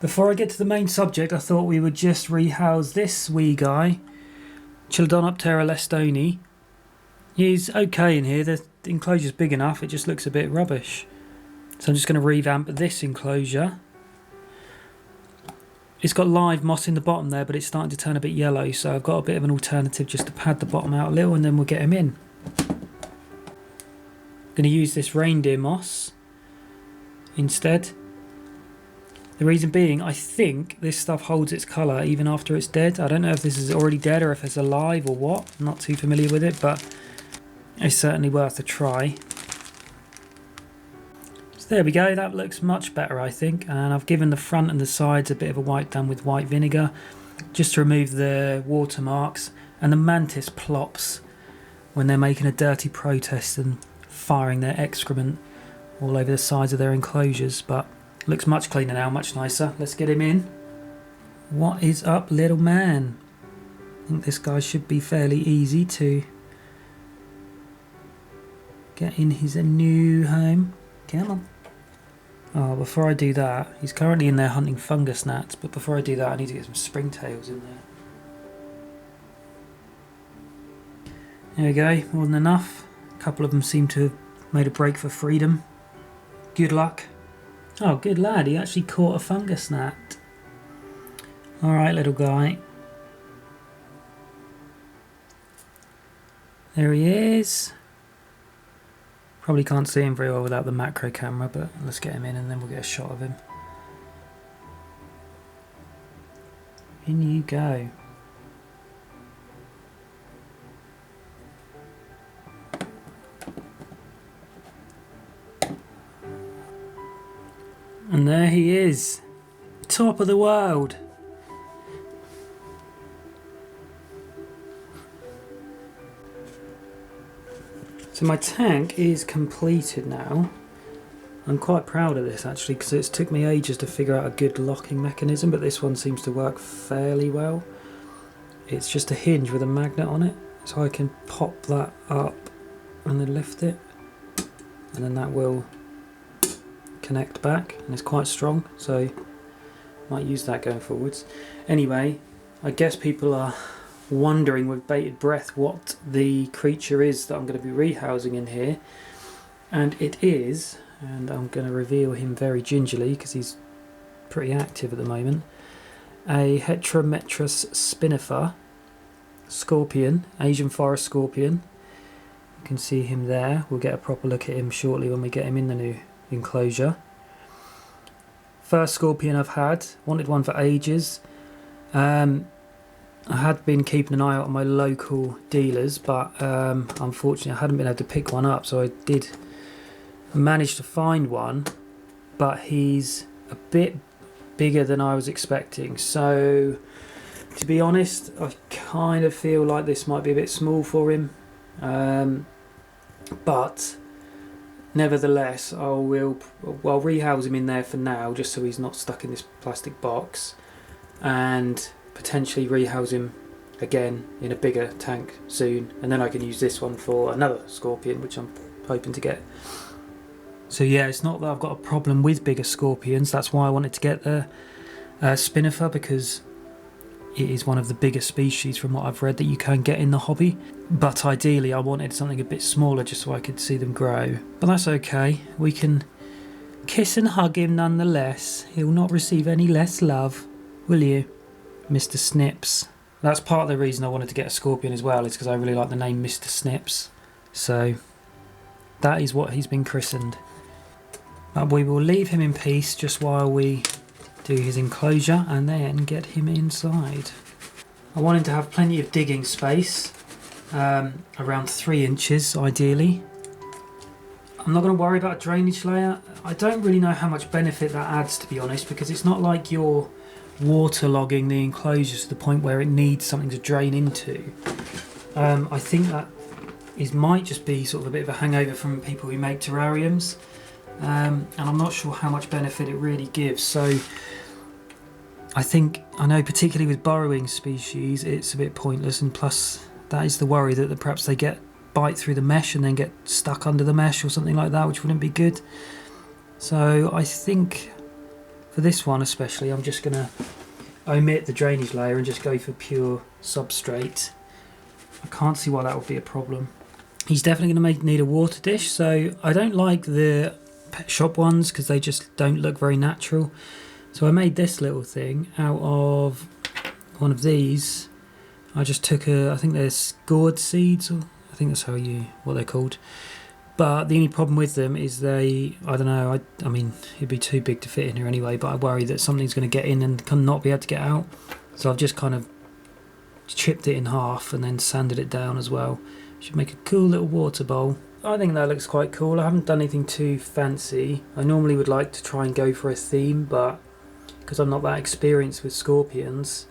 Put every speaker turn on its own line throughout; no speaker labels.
Before I get to the main subject, I thought we would just rehouse this wee guy, Chiladonoptera lestoni. He's okay in here, the enclosure's big enough, it just looks a bit rubbish. So I'm just going to revamp this enclosure. It's got live moss in the bottom there, but it's starting to turn a bit yellow, so I've got a bit of an alternative just to pad the bottom out a little and then we'll get him in. I'm going to use this reindeer moss instead. The reason being, I think this stuff holds its colour even after it's dead. I don't know if this is already dead or if it's alive or what. I'm not too familiar with it, but it's certainly worth a try. So there we go, that looks much better I think. And I've given the front and the sides a bit of a wipe down with white vinegar just to remove the watermarks. And the mantis plops when they're making a dirty protest and firing their excrement all over the sides of their enclosures, but looks much cleaner now, much nicer. Let's get him in. What is up, little man? I think this guy should be fairly easy to get in his new home. Come on. Oh, before I do that, he's currently in there hunting fungus gnats, but before I do that I need to get some springtails in there. There we go, more than enough. A couple of them seem to have made a break for freedom. Good luck. Oh, good lad, he actually caught a fungus gnat. Alright, little guy. There he is. Probably can't see him very well without the macro camera, but let's get him in and then we'll get a shot of him. In you go. And there he is, top of the world. So my tank is completed now. I'm quite proud of this actually, because it's took me ages to figure out a good locking mechanism, but this one seems to work fairly well. It's just a hinge with a magnet on it, so I can pop that up and then lift it, and then that will connect back, and it's quite strong, so might use that going forwards. Anyway, I guess people are wondering with bated breath what the creature is that I'm going to be rehousing in here, and it is, and I'm going to reveal him very gingerly because he's pretty active at the moment, a Heterometrus spinifer scorpion, Asian forest scorpion. You can see him there. We'll get a proper look at him shortly when we get him in the new enclosure. First scorpion I've had, wanted one for ages. I had been keeping an eye out on my local dealers, but unfortunately I hadn't been able to pick one up, so I did manage to find one, but he's a bit bigger than I was expecting, so to be honest I kind of feel like this might be a bit small for him, but nevertheless, I'll rehouse him in there for now, just so he's not stuck in this plastic box, and potentially rehouse him again in a bigger tank soon, and then I can use this one for another scorpion, which I'm hoping to get. So yeah, it's not that I've got a problem with bigger scorpions, that's why I wanted to get the spinifer, because it is one of the bigger species from what I've read that you can get in the hobby, but ideally I wanted something a bit smaller just so I could see them grow. But that's okay, we can kiss and hug him nonetheless. He'll not receive any less love, will you, Mr. Snips? That's part of the reason I wanted to get a scorpion as well, is because I really like the name Mr. Snips. So that is what he's been christened. But we will leave him in peace just while we do his enclosure and then get him inside. I want him to have plenty of digging space, around 3 inches ideally. I'm not going to worry about a drainage layer. I don't really know how much benefit that adds, to be honest, because it's not like you're waterlogging the enclosure to the point where it needs something to drain into. I think that might just be sort of a bit of a hangover from people who make terrariums, and I'm not sure how much benefit it really gives. So I know particularly with burrowing species it's a bit pointless, and plus that is the worry that perhaps they bite through the mesh and then get stuck under the mesh or something like that, which wouldn't be good. So I think For this one especially, I'm just going to omit the drainage layer and just go for pure substrate. I can't see why that would be a problem. He's definitely going to need a water dish, so I don't like the pet shop ones because they just don't look very natural. So I made this little thing out of one of these. I just took I think they're gourd seeds, or I think that's what they're called. But the only problem with them is I don't know, I mean, it'd be too big to fit in here anyway, but I worry that something's going to get in and not be able to get out. So I've just kind of chipped it in half and then sanded it down as well. Should make a cool little water bowl. I think that looks quite cool. I haven't done anything too fancy. I normally would like to try and go for a theme, but because I'm not that experienced with scorpions,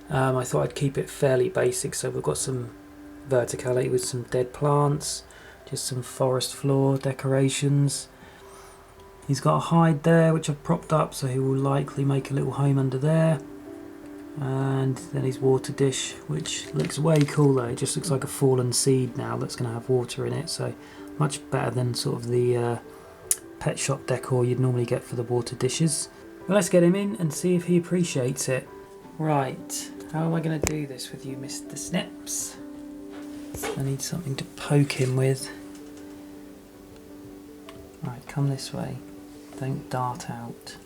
I thought I'd keep it fairly basic. So we've got some verticality with some dead plants, just some forest floor decorations. He's got a hide there which I've propped up, so he will likely make a little home under there. And then his water dish, which looks way cooler. It just looks like a fallen seed now that's going to have water in it, so much better than sort of the pet shop decor you'd normally get for the water dishes. Well, let's get him in and see if he appreciates it. Right, how am I going to do this with you, Mr. Snips? I need something to poke him with. Right, come this way. Don't dart out.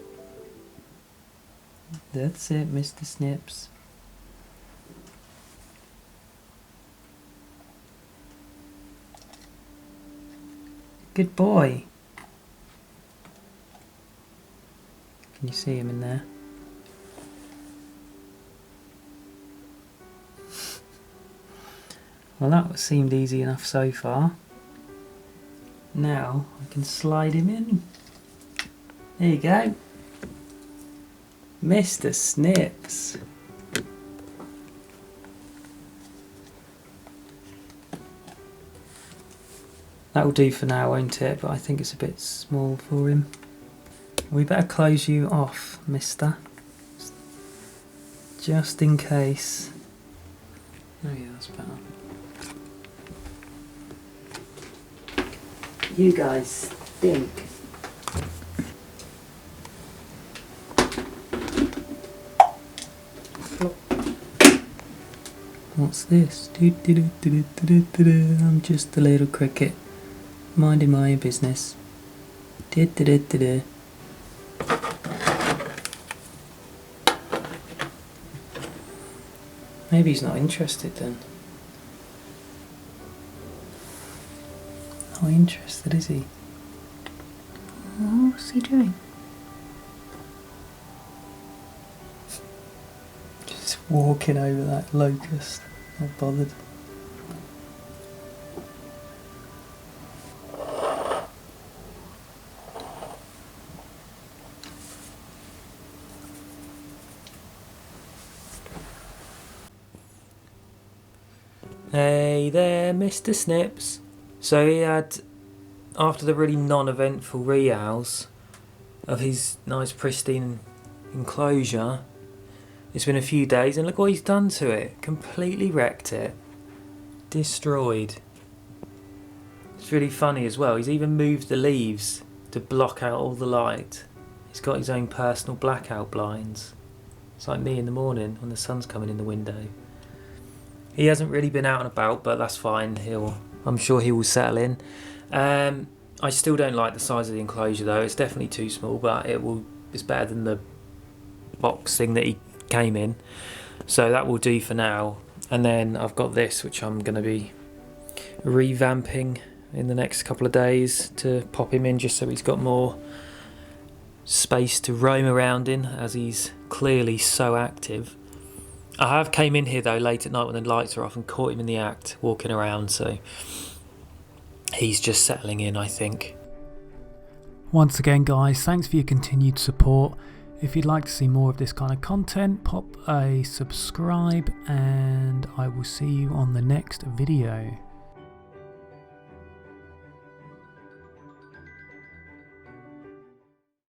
That's it, Mr. Snips. Good boy. Can you see him in there? Well, that seemed easy enough so far. Now I can slide him in. There you go. Mr. Snips. That'll do for now, won't it? But I think it's a bit small for him. We better close you off, mister. Just in case. Oh yeah, that's better. You guys stink. What's this? I'm just a little cricket, minding my own business. Maybe he's not interested then. Not interested, is he? Oh, what's he doing? Just walking over that locust. Not bothered. Hey there, Mr. Snips. So he had, after the really non-eventful rehouse of his nice pristine enclosure, it's been a few days and look what he's done to it. Completely wrecked it. Destroyed. It's really funny as well. He's even moved the leaves to block out all the light. He's got his own personal blackout blinds. It's like me in the morning when the sun's coming in the window. He hasn't really been out and about, but that's fine. I'm sure he will settle in. I still don't like the size of the enclosure though. It's definitely too small, but it's better than the box thing that he came in. So that will do for now. And then I've got this, which I'm going to be revamping in the next couple of days to pop him in, just so he's got more space to roam around in, as he's clearly so active. I have came in here though late at night when the lights are off and caught him in the act walking around, so he's just settling in, I think. Once again guys, thanks for your continued support. If you'd like to see more of this kind of content, pop a subscribe and I will see you on the next video.